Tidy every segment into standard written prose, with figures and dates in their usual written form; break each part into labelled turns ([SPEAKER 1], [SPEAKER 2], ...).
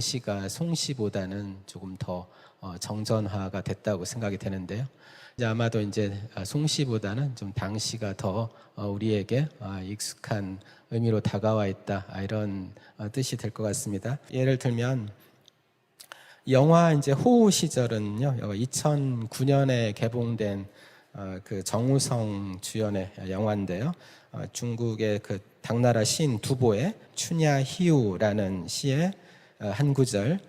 [SPEAKER 1] 당시가 송시보다는 조금 더 정전화가 됐다고 생각이 되는데요. 이제 아마도 이제 송시보다는 좀 당시가 더 우리에게 익숙한 의미로 다가와 있다, 이런 뜻이 될 것 같습니다. 예를 들면 영화 이제 호우 시절은요, 2009년에 개봉된 그 정우성 주연의 영화인데요. 중국의 그 당나라 시인 두보의 춘야희우라는 시의 한 구절,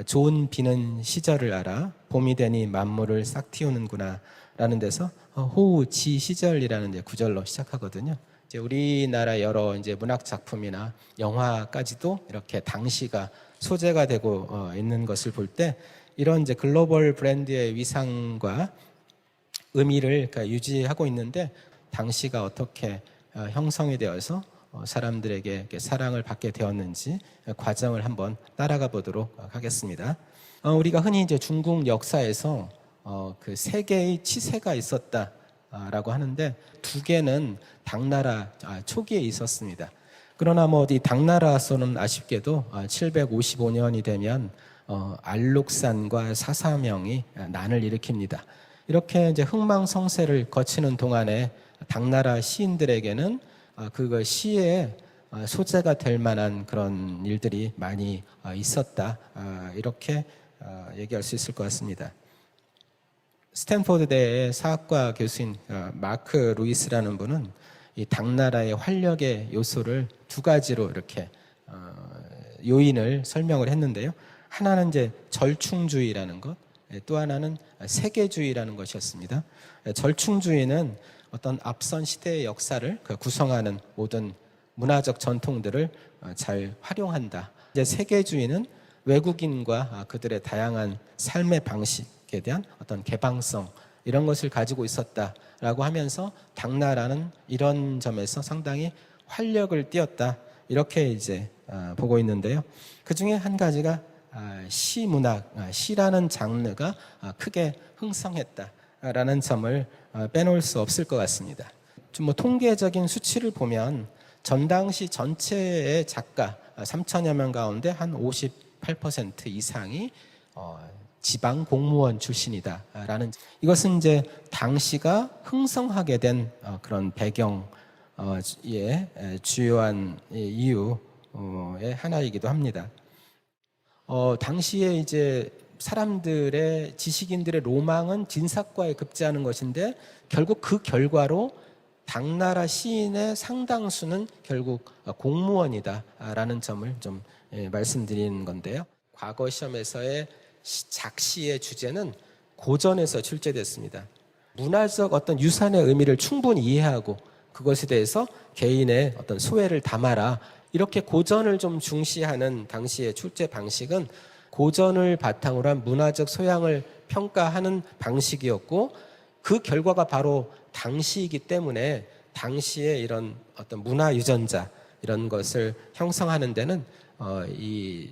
[SPEAKER 1] 좋은 비는 시절을 알아 봄이 되니 만물을 싹 틔우는구나 라는 데서 호우 지 시절이라는 이제 구절로 시작하거든요. 이제 우리나라 여러 이제 문학 작품이나 영화까지도 이렇게 당시가 소재가 되고 있는 것을 볼 때 이런 이제 글로벌 브랜드의 위상과 의미를 유지하고 있는데, 당시가 어떻게 형성이 되어서 사람들에게 사랑을 받게 되었는지 과정을 한번 따라가 보도록 하겠습니다. 우리가 흔히 이제 중국 역사에서 그 세 개의 치세가 있었다라고 하는데, 두 개는 당나라 초기에 있었습니다. 그러나 이 당나라서는 아쉽게도 755년이 되면 알록산과 사사명이 난을 일으킵니다. 이렇게 이제 흥망성쇠를 거치는 동안에 당나라 시인들에게는 그 시의 소재가 될 만한 그런 일들이 많이 있었다, 이렇게 얘기할 수 있을 것 같습니다. 스탠포드대의 사학과 교수인 마크 루이스라는 분은 이 당나라의 활력의 요소를 두 가지로 이렇게 요인을 설명을 했는데요. 하나는 이제 절충주의라는 것, 또 하나는 세계주의라는 것이었습니다. 절충주의는 어떤 앞선 시대의 역사를 구성하는 모든 문화적 전통들을 잘 활용한다. 이제 세계주의는 외국인과 그들의 다양한 삶의 방식에 대한 어떤 개방성, 이런 것을 가지고 있었다라고 하면서 당나라는 이런 점에서 상당히 활력을 띠었다, 이렇게 이제 보고 있는데요. 그 중에 한 가지가 시문학, 시라는 장르가 크게 흥성했다라는 점을 빼놓을 수 없을 것 같습니다. 좀 통계적인 수치를 보면 전당시 전체의 작가 3천여 명 가운데 한 58% 이상이 지방 공무원 출신이다라는, 이것은 이제 당시가 흥성하게 된 그런 배경의 주요한 이유의 하나이기도 합니다. 당시에 이제 사람들의, 지식인들의 로망은 진사과에 급제하는 것인데, 결국 그 결과로 당나라 시인의 상당수는 결국 공무원이다라는 점을 좀 말씀드리는 건데요. 과거 시험에서의 작시의 주제는 고전에서 출제됐습니다. 문화적 어떤 유산의 의미를 충분히 이해하고 그것에 대해서 개인의 어떤 소회를 담아라, 이렇게 고전을 좀 중시하는 당시의 출제 방식은 고전을 바탕으로 한 문화적 소양을 평가하는 방식이었고, 그 결과가 바로 당시이기 때문에 당시의 이런 어떤 문화 유전자, 이런 것을 형성하는 데는 이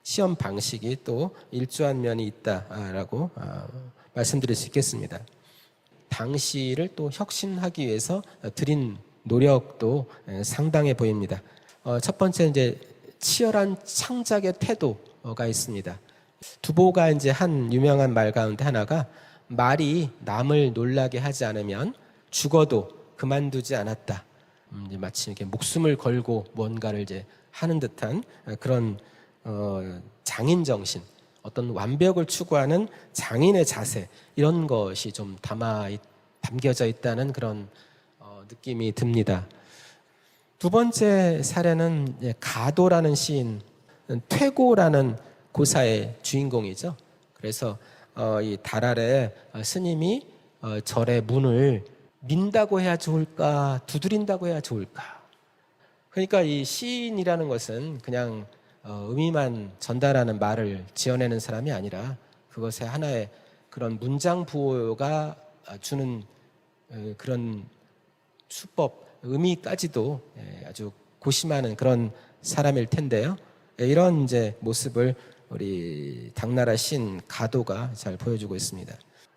[SPEAKER 1] 시험 방식이 또 일조한 면이 있다라고 말씀드릴 수 있겠습니다. 당시를 또 혁신하기 위해서 들인 노력도 상당해 보입니다. 첫 번째 이제 치열한 창작의 태도가 있습니다. 두보가 이제 한 유명한 말 가운데 하나가, 말이 남을 놀라게 하지 않으면 죽어도 그만두지 않았다. 마치 이렇게 목숨을 걸고 뭔가를 이제 하는 듯한 그런 장인 정신, 어떤 완벽을 추구하는 장인의 자세, 이런 것이 좀 담겨져 있다는 그런 느낌이 듭니다. 두 번째 사례는 가도라는 시인, 퇴고라는 고사의 주인공이죠. 그래서 이 달 아래 스님이 절의 문을 민다고 해야 좋을까, 두드린다고 해야 좋을까. 그러니까 이 시인이라는 것은 그냥 의미만 전달하는 말을 지어내는 사람이 아니라, 그것에 하나의 그런 문장 부호가 주는 그런 수법, 의미까지도 아주 고심하는 그런 사람일 텐데요. 이런 이제 모습을 우리 당나라 신 가도가 잘 보여주고 있습니다.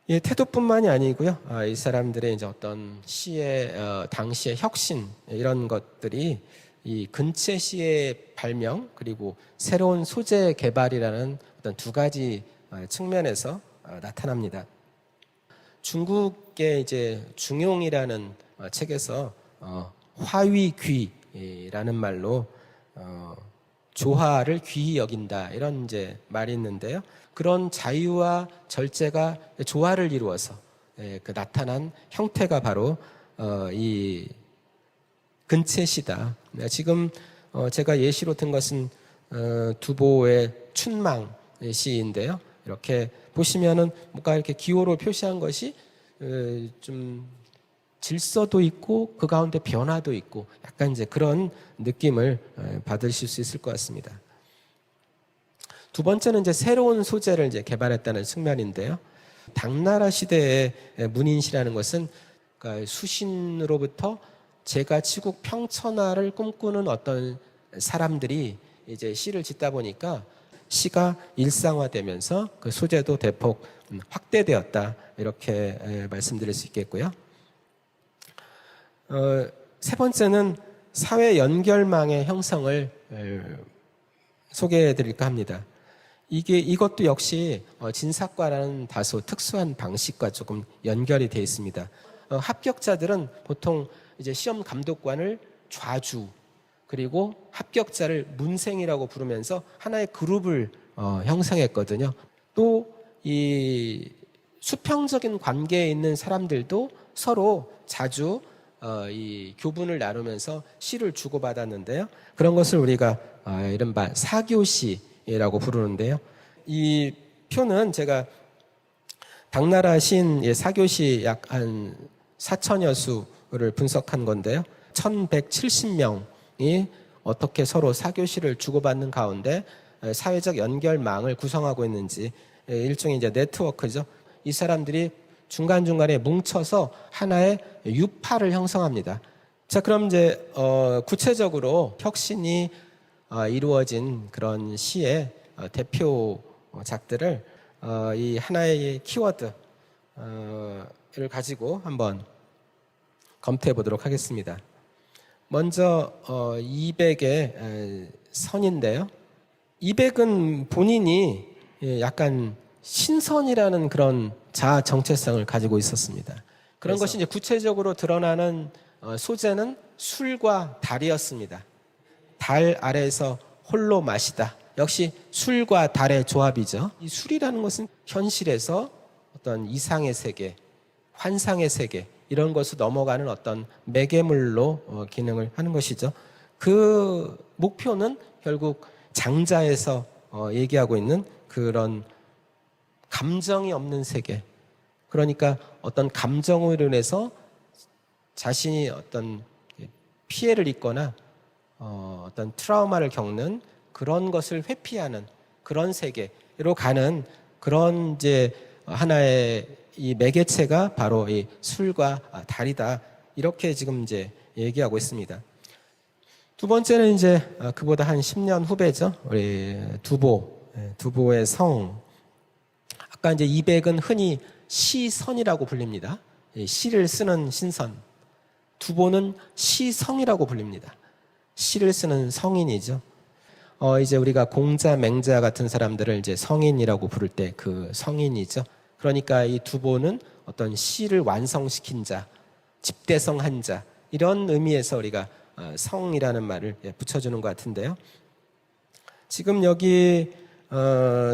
[SPEAKER 1] 이 태도뿐만이 아니고요. 이 사람들의 이제 어떤 시의 당시의 혁신, 이런 것들이 이 근체시의 발명 그리고 새로운 소재 개발이라는 어떤 두 가지 측면에서 나타납니다. 중국의 이제 중용이라는 책에서 화위귀라는 말로 조화를 귀히 여긴다 이런 이제 말이 있는데요. 그런 자유와 절제가 조화를 이루어서 그 나타난 형태가 바로 이 근체시다. 지금 제가 예시로 든 것은 두보의 춘망 시인데요. 이렇게 보시면은 뭔가 이렇게 기호로 표시한 것이 좀 질서도 있고 그 가운데 변화도 있고 약간 이제 그런 느낌을 받으실 수 있을 것 같습니다. 두 번째는 이제 새로운 소재를 이제 개발했다는 측면인데요. 당나라 시대의 문인시라는 것은 그러니까 수신으로부터 제가 치국 평천하를 꿈꾸는 어떤 사람들이 이제 시를 짓다 보니까 시가 일상화되면서 그 소재도 대폭 확대되었다 이렇게 말씀드릴 수 있겠고요. 세 번째는 사회 연결망의 형성을 소개해 드릴까 합니다. 이것도 역시 진사과라는 다소 특수한 방식과 조금 연결이 되어 있습니다. 합격자들은 보통 이제 시험 감독관을 좌주 그리고 합격자를 문생이라고 부르면서 하나의 그룹을 형성했거든요. 또 이 수평적인 관계에 있는 사람들도 서로 자주 이 교분을 나누면서 시를 주고받았는데요. 그런 것을 우리가 이른바 사교시라고 부르는데요. 이 표는 제가 당나라 시인 사교시 약 한 4천여 수를 분석한 건데요. 1170명이 어떻게 서로 사교시를 주고받는 가운데 사회적 연결망을 구성하고 있는지 일종의 이제 네트워크죠. 이 사람들이 중간중간에 뭉쳐서 하나의 유파를 형성합니다. 자, 그럼 이제 구체적으로 혁신이 이루어진 그런 시의 대표작들을 이 하나의 키워드를 가지고 한번 검토해 보도록 하겠습니다. 먼저 200의 선인데요. 200은 본인이 약간 신선이라는 그런 자아 정체성을 가지고 있었습니다. 그런 것이 이제 구체적으로 드러나는 소재는 술과 달이었습니다. 달 아래에서 홀로 마시다. 역시 술과 달의 조합이죠. 이 술이라는 것은 현실에서 어떤 이상의 세계, 환상의 세계 이런 것을 넘어가는 어떤 매개물로 기능을 하는 것이죠. 그 목표는 결국 장자에서 얘기하고 있는 그런 감정이 없는 세계. 그러니까 어떤 감정으로 인해서 자신이 어떤 피해를 입거나 어떤 트라우마를 겪는 그런 것을 회피하는 그런 세계로 가는 그런 이제 하나의 이 매개체가 바로 이 술과 달이다. 이렇게 지금 이제 얘기하고 있습니다. 두 번째는 이제 그보다 한 10년 후배죠. 우리 두보의 성. 아까 이제 200은 흔히 시선이라고 불립니다. 시를 쓰는 신선. 두보는 시성이라고 불립니다. 시를 쓰는 성인이죠. 이제 우리가 공자, 맹자 같은 사람들을 이제 성인이라고 부를 때 그 성인이죠. 그러니까 이 두보는 어떤 시를 완성시킨 자, 집대성한 자, 이런 의미에서 우리가 성이라는 말을 붙여주는 것 같은데요. 지금 여기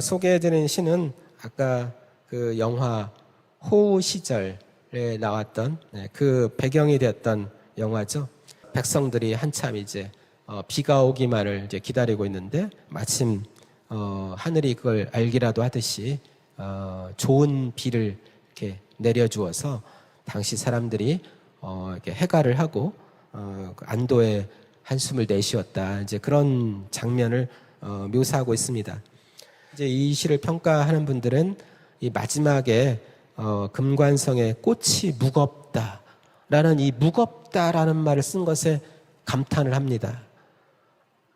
[SPEAKER 1] 소개해드린 시는 아까 그 영화 호우 시절에 나왔던 그 배경이 되었던 영화죠. 백성들이 한참 이제 비가 오기만을 이제 기다리고 있는데 마침 하늘이 그걸 알기라도 하듯이 좋은 비를 이렇게 내려주어서 당시 사람들이 이렇게 해가를 하고 안도의 한숨을 내쉬었다. 이제 그런 장면을 묘사하고 있습니다. 이제 이 시를 평가하는 분들은 이 마지막에 금관성의 꽃이 무겁다라는 이 무겁다라는 말을 쓴 것에 감탄을 합니다.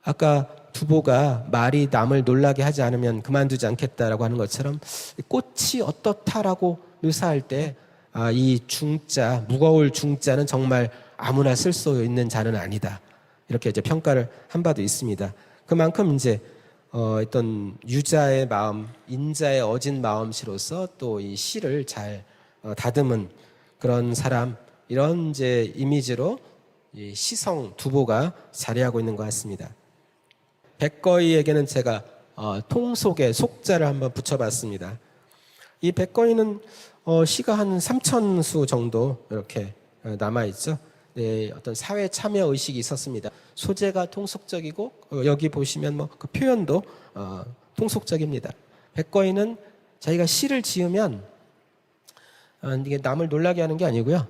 [SPEAKER 1] 아까 두보가 말이 남을 놀라게 하지 않으면 그만두지 않겠다라고 하는 것처럼 꽃이 어떻다라고 묘사할 때 이 중자, 무거울 중자는 정말 아무나 쓸 수 있는 자는 아니다. 이렇게 이제 평가를 한 바도 있습니다. 그만큼 이제 어떤 유자의 마음, 인자의 어진 마음씨로서 또 이 시를 잘 다듬은 그런 사람, 이런 이제 이미지로 이 시성 두보가 자리하고 있는 것 같습니다. 백거이에게는 제가 통속의 속자를 한번 붙여봤습니다. 이 백거이는 시가 한 3,000수 정도 이렇게 남아있죠. 네, 어떤 사회 참여 의식이 있었습니다. 소재가 통속적이고 여기 보시면 뭐 그 표현도 통속적입니다. 백거이는 자기가 시를 지으면 이게 남을 놀라게 하는 게 아니고요.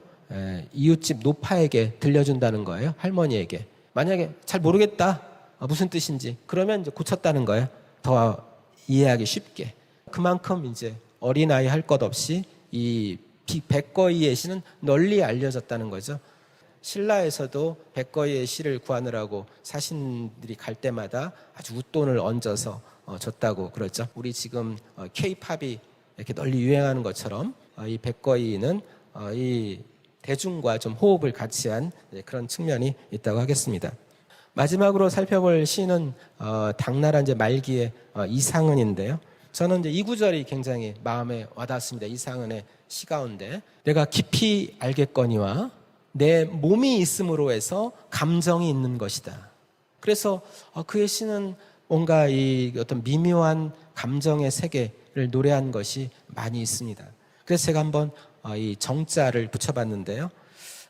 [SPEAKER 1] 이웃집 노파에게 들려준다는 거예요. 할머니에게. 만약에 잘 모르겠다. 무슨 뜻인지. 그러면 이제 고쳤다는 거예요. 더 이해하기 쉽게. 그만큼 이제 어린아이 할 것 없이 이 백거이의 시는 널리 알려졌다는 거죠. 신라에서도 백거이의 시를 구하느라고 사신들이 갈 때마다 아주 웃돈을 얹어서 줬다고 그러죠. 우리 지금 K-팝이 이렇게 널리 유행하는 것처럼 이 백거이는 이 대중과 좀 호흡을 같이 한 그런 측면이 있다고 하겠습니다. 마지막으로 살펴볼 시는 당나라 이제 말기의 이상은인데요. 저는 이제 이 구절이 굉장히 마음에 와닿았습니다. 이상은의 시 가운데 내가 깊이 알겠거니와 내 몸이 있음으로 해서 감정이 있는 것이다. 그래서 그의 시는 뭔가 이 어떤 미묘한 감정의 세계를 노래한 것이 많이 있습니다. 그래서 제가 한번 이 정자를 붙여봤는데요.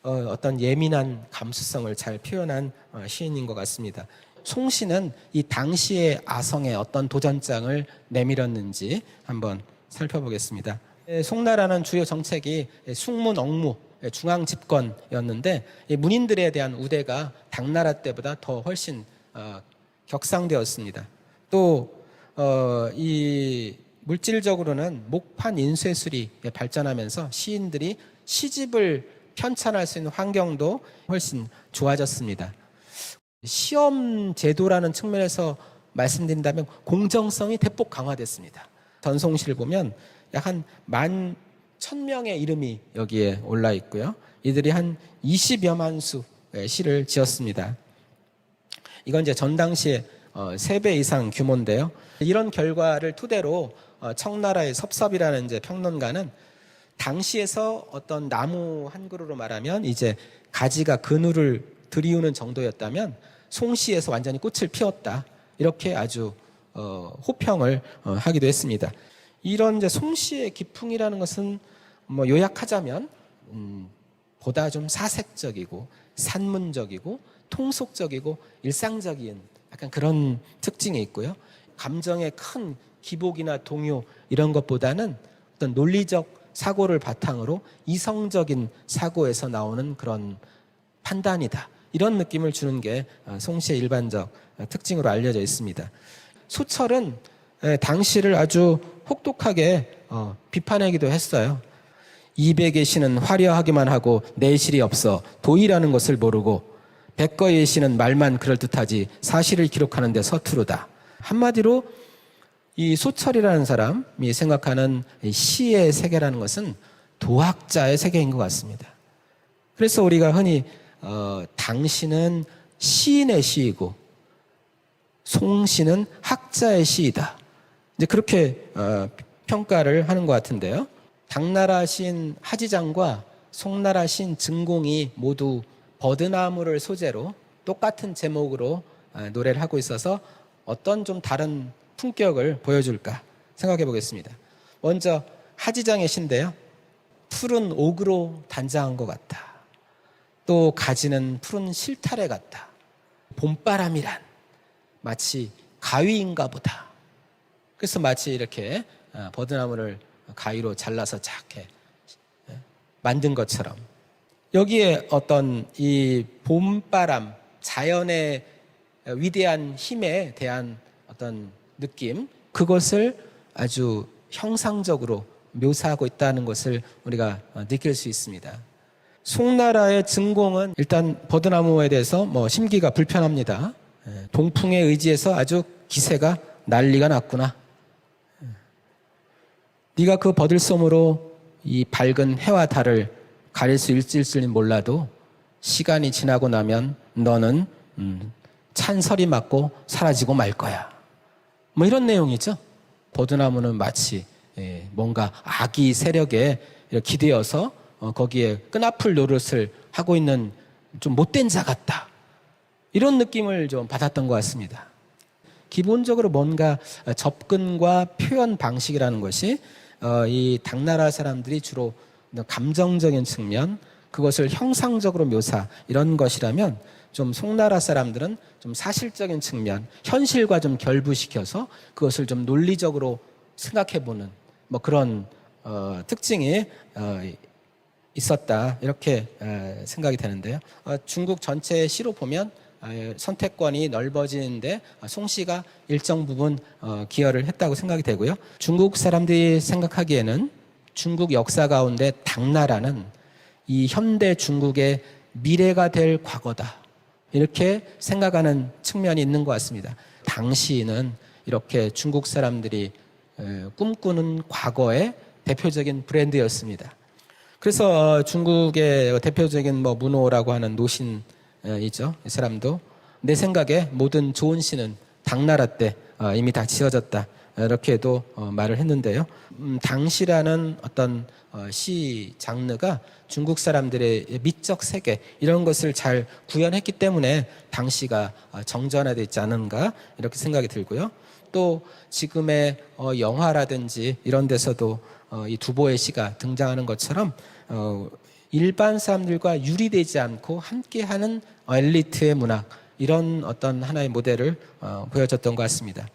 [SPEAKER 1] 어떤 예민한 감수성을 잘 표현한 시인인 것 같습니다. 송씨는 이 당시의 아성에 어떤 도전장을 내밀었는지 한번 살펴보겠습니다. 송나라는 주요 정책이 숙문 억무, 중앙 집권이었는데 문인들에 대한 우대가 당나라 때보다 더 훨씬 격상되었습니다. 또 이 물질적으로는 목판 인쇄술이 발전하면서 시인들이 시집을 편찬할 수 있는 환경도 훨씬 좋아졌습니다. 시험 제도라는 측면에서 말씀드린다면 공정성이 대폭 강화됐습니다. 전송시를 보면 약 한 11,000명의 이름이 여기에 올라 있고요. 이들이 한 20여만 수의 시를 지었습니다. 이건 이제 전 당시에 3배 이상 규모인데요. 이런 결과를 토대로 청나라의 섭섭이라는 이제 평론가는 당시에서 어떤 나무 한 그루로 말하면 이제 가지가 그늘을 들이우는 정도였다면 송시에서 완전히 꽃을 피웠다. 이렇게 아주 호평을 하기도 했습니다. 이런 이제 송시의 기풍이라는 것은 뭐 요약하자면 보다 좀 사색적이고 산문적이고 통속적이고 일상적인 약간 그런 특징이 있고요. 감정의 큰 기복이나 동요 이런 것보다는 어떤 논리적 사고를 바탕으로 이성적인 사고에서 나오는 그런 판단이다. 이런 느낌을 주는 게 송시의 일반적 특징으로 알려져 있습니다. 소철은 당시를 아주 혹독하게 비판하기도 했어요. 이백의 시는 화려하기만 하고 내실이 없어 도의라는 것을 모르고 백거의 시는 말만 그럴듯하지 사실을 기록하는 데 서투르다. 한마디로 이 소철이라는 사람이 생각하는 시의 세계라는 것은 도학자의 세계인 것 같습니다. 그래서 우리가 흔히 당시는 시인의 시이고 송시는 학자의 시이다. 이제 그렇게 평가를 하는 것 같은데요. 당나라 시인 하지장과 송나라 시인 증공이 모두 버드나무를 소재로 똑같은 제목으로 노래를 하고 있어서 어떤 좀 다른 품격을 보여줄까 생각해 보겠습니다. 먼저 하지장의 시인데요. 푸른 옥으로 단장한 것 같다. 또 가지는 푸른 실타래 같다. 봄바람이란 마치 가위인가 보다. 그래서 마치 이렇게 버드나무를 가위로 잘라서 작게 만든 것처럼 여기에 어떤 이 봄바람, 자연의 위대한 힘에 대한 어떤 느낌, 그것을 아주 형상적으로 묘사하고 있다는 것을 우리가 느낄 수 있습니다. 송나라의 증공은 일단 버드나무에 대해서 심기가 불편합니다. 동풍에 의지해서 아주 기세가 난리가 났구나. 네가 그 버들솜으로 이 밝은 해와 달을 가릴 수 있을지는 몰라도 시간이 지나고 나면 너는 찬설이 맞고 사라지고 말 거야. 뭐 이런 내용이죠. 버드나무는 마치 뭔가 악의 세력에 기대어서 거기에 끈아풀 노릇을 하고 있는 좀 못된 자 같다. 이런 느낌을 좀 받았던 것 같습니다. 기본적으로 뭔가 접근과 표현 방식이라는 것이 이 당나라 사람들이 주로 감정적인 측면, 그것을 형상적으로 묘사 이런 것이라면 좀 송나라 사람들은 좀 사실적인 측면, 현실과 좀 결부시켜서 그것을 좀 논리적으로 생각해보는 뭐 그런 특징이 있었다 이렇게 생각이 되는데요. 중국 전체 시로 보면 선택권이 넓어지는데 송씨가 일정 부분 기여를 했다고 생각이 되고요. 중국 사람들이 생각하기에는 중국 역사 가운데 당나라는 이 현대 중국의 미래가 될 과거다. 이렇게 생각하는 측면이 있는 것 같습니다. 당시는 이렇게 중국 사람들이 꿈꾸는 과거의 대표적인 브랜드였습니다. 그래서 중국의 대표적인 뭐 문호라고 하는 노신이죠. 이 사람도 내 생각에 모든 좋은 시는 당나라 때 이미 다 지어졌다. 이렇게도 말을 했는데요. 당시라는 어떤 시 장르가 중국 사람들의 미적 세계 이런 것을 잘 구현했기 때문에 당시가 정전화되어 있지 않은가 이렇게 생각이 들고요. 또 지금의 영화라든지 이런 데서도 이 두보의 시가 등장하는 것처럼 일반 사람들과 유리되지 않고 함께하는 엘리트의 문학 이런 어떤 하나의 모델을 보여줬던 것 같습니다.